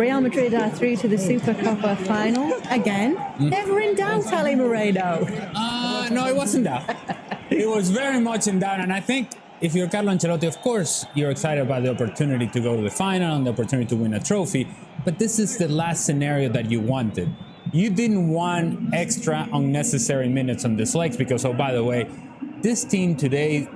Real Madrid are through to the Supercup final again. Never in doubt, Ali Moreno. No, it wasn't that. It was very much in doubt, and I think if you're Carlo Ancelotti, of course, you're excited about the opportunity to go to the final and the opportunity to win a trophy, but this is the last scenario that you wanted. You didn't want extra unnecessary minutes on these legs because, oh, by the way, this team today,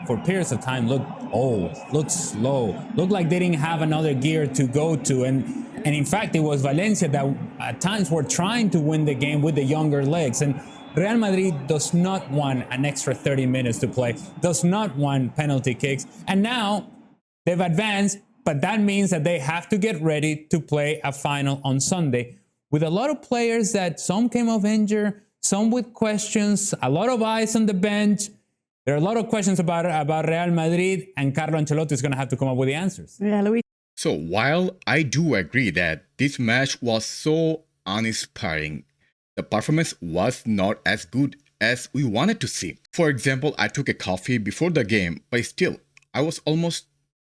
for periods of time, looked old, looked slow, looked like they didn't have another gear to go to. And in fact, it was Valencia that at times were trying to win the game with the younger legs. And Real Madrid does not want an extra 30 minutes to play, does not want penalty kicks. And now they've advanced, but that means that they have to get ready to play a final on Sunday with a lot of players that some came off injured, some with questions, a lot of eyes on the bench. There are a lot of questions about Real Madrid, and Carlo Ancelotti is going to have to come up with the answers. Yeah, Luis. So while I do agree that this match was so uninspiring, the performance was not as good as we wanted to see. For example, I took a coffee before the game, but still, I was almost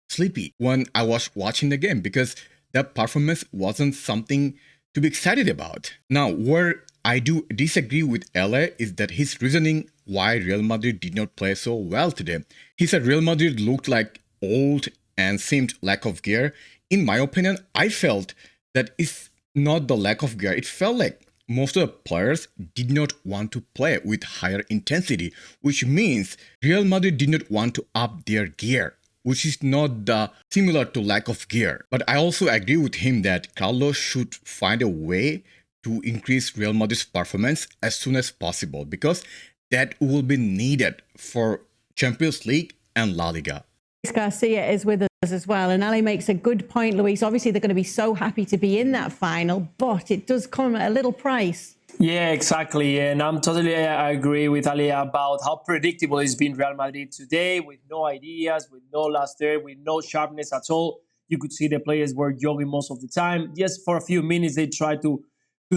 sleepy when I was watching the game because the performance wasn't something to be excited about. Now, where I do disagree with LA is that his reasoning why Real Madrid did not play so well today. He said Real Madrid looked like old and seemed lack of gear. In my opinion, I felt that it's not the lack of gear. It felt like most of the players did not want to play with higher intensity, which means Real Madrid did not want to up their gear, which is not similar to lack of gear. But I also agree with him that Carlos should find a way to increase Real Madrid's performance as soon as possible because that will be needed for Champions League and La Liga. Garcia is with us as well, and Ali makes a good point, Luis. Obviously, they're going to be so happy to be in that final, but it does come at a little price. Yeah, exactly. And I agree with Ali about how predictable it's been Real Madrid today, with no ideas, with no last third, with no sharpness at all. You could see the players were jogging most of the time. Just for a few minutes, they tried to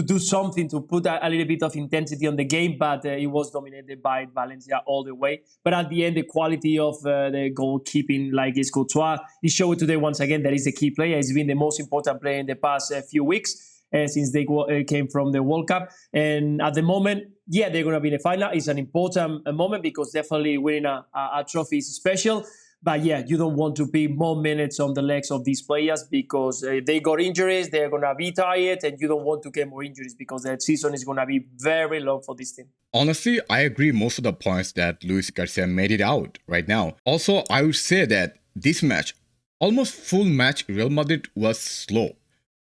do something, to put a little bit of intensity on the game, but it was dominated by Valencia all the way. But at the end, the quality of the goalkeeping, like is Courtois, he showed today once again that he's a key player. He's been the most important player in the past few weeks since they came from the World Cup. And at the moment, yeah, they're going to be in the final. It's an important moment because definitely winning a trophy is special. But yeah, you don't want to be more minutes on the legs of these players because they got injuries, they're going to be tired, and you don't want to get more injuries because the season is going to be very long for this team. Honestly, I agree most of the points that Luis Garcia made it out right now. Also, I would say that this match, almost full match, Real Madrid was slow.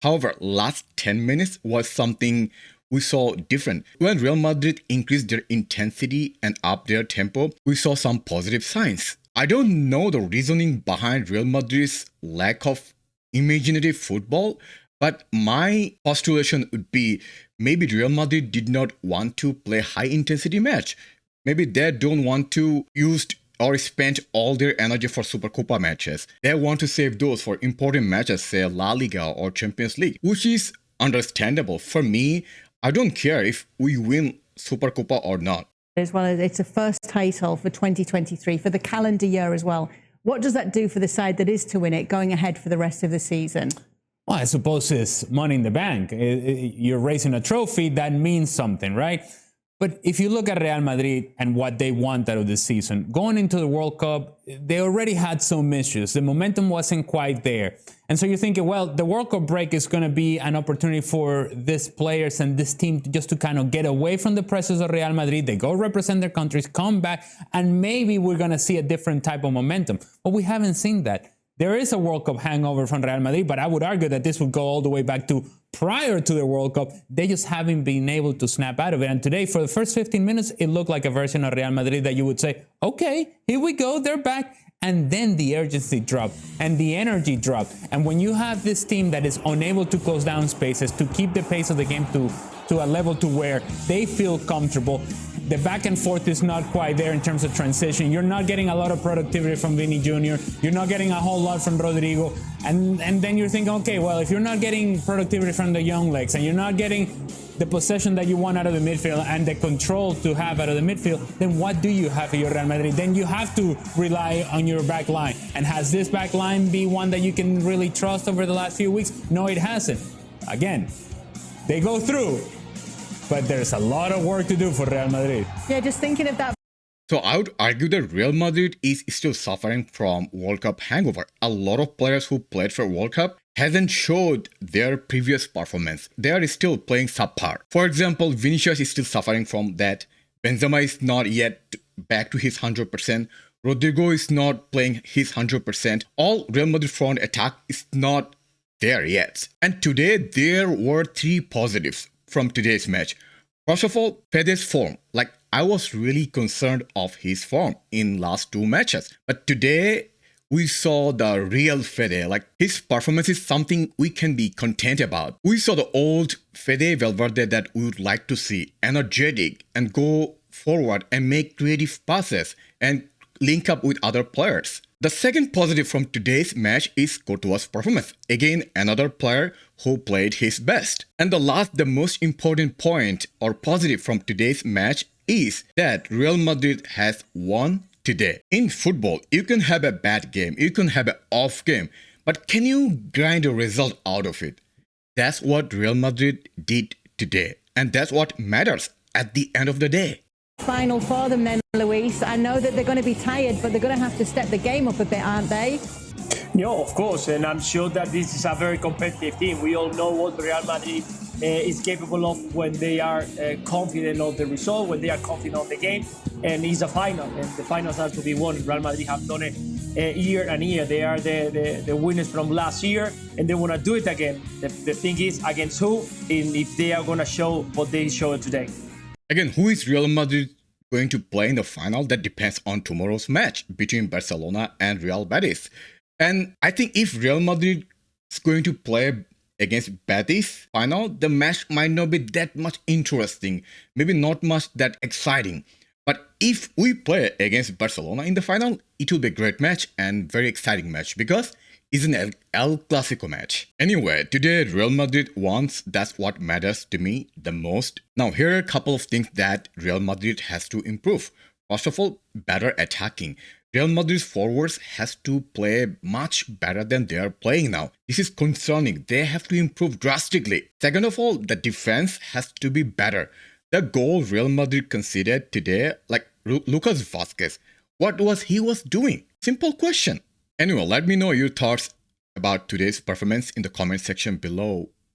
However, last 10 minutes was something we saw different. When Real Madrid increased their intensity and upped their tempo, we saw some positive signs. I don't know the reasoning behind Real Madrid's lack of imaginative football, but my postulation would be maybe Real Madrid did not want to play high-intensity match. Maybe they don't want to use or spend all their energy for Supercup matches. They want to save those for important matches, say La Liga or Champions League, which is understandable. For me, I don't care if we win Supercup or not. As well as it's a first title for 2023 for the calendar year as well. What does that do for the side that is to win it going ahead for the rest of the season? Well, I suppose it's money in the bank. You're raising a trophy, that means something, right? But if you look at Real Madrid and what they want out of this season, going into the World Cup, they already had some issues. The momentum wasn't quite there. And so you're thinking, well, the World Cup break is going to be an opportunity for these players and this team just to kind of get away from the pressures of Real Madrid. They go represent their countries, come back, and maybe we're going to see a different type of momentum. But we haven't seen that. There is a World Cup hangover from Real Madrid, but I would argue that this would go all the way back to prior to the World Cup. They just haven't been able to snap out of it. And today, for the first 15 minutes, it looked like a version of Real Madrid that you would say, okay, here we go, they're back. And then the urgency dropped and the energy dropped. And when you have this team that is unable to close down spaces, to keep the pace of the game, to to a level to where they feel comfortable. The back and forth is not quite there in terms of transition. You're not getting a lot of productivity from Vinny Jr. You're not getting a whole lot from Rodrigo. And then you're thinking, okay, well, if you're not getting productivity from the young legs and you're not getting the possession that you want out of the midfield and the control to have out of the midfield, then what do you have for your Real Madrid? Then you have to rely on your back line. And has this back line be one that you can really trust over the last few weeks? No, it hasn't. Again, they go through, but there's a lot of work to do for Real Madrid. Yeah, just thinking of that. So I would argue that Real Madrid is still suffering from World Cup hangover. A lot of players who played for World Cup hasn't showed their previous performance. They are still playing subpar. For example, Vinicius is still suffering from that. Benzema is not yet back to his 100%. Rodrigo is not playing his 100%. All Real Madrid front attack is not there yet. And today there were 3 positives from today's match. First of all, Fede's form. I was really concerned of his form in last 2 matches. But today, we saw the real Fede. His performance is something we can be content about. We saw the old Fede Valverde that we would like to see. Energetic and go forward and make creative passes and link up with other players. The second positive from today's match is Courtois' performance. Again, another player who played his best. And the most important point or positive from today's match is that Real Madrid has won today. In football, you can have a bad game, you can have an off game, but can you grind a result out of it? That's what Real Madrid did today. And that's what matters at the end of the day. Final for them then, Luis. I know that they're going to be tired, but they're going to have to step the game up a bit, aren't they? Yeah, of course, and I'm sure that this is a very competitive team. We all know what Real Madrid is capable of when they are confident of the result, when they are confident of the game, and it's a final, and the finals are to be won. Real Madrid have done it year and year. They are the winners from last year, and they want to do it again. The thing is, against who, and if they are going to show what they showed today. Again, who is Real Madrid going to play in the final? That depends on tomorrow's match between Barcelona and Real Betis. And I think if Real Madrid is going to play against Betis final, the match might not be that much interesting, maybe not much that exciting. But if we play against Barcelona in the final, it will be a great match and very exciting match because it's an El Clasico match. Anyway, today Real Madrid won. That's what matters to me the most. Now, here are a couple of things that Real Madrid has to improve. First of all, better attacking. Real Madrid's forwards has to play much better than they are playing now. This is concerning. They have to improve drastically. Second of all, the defense has to be better. The goal Real Madrid conceded today, Lucas Vázquez, what was he doing? Simple question. Anyway, let me know your thoughts about today's performance in the comment section below.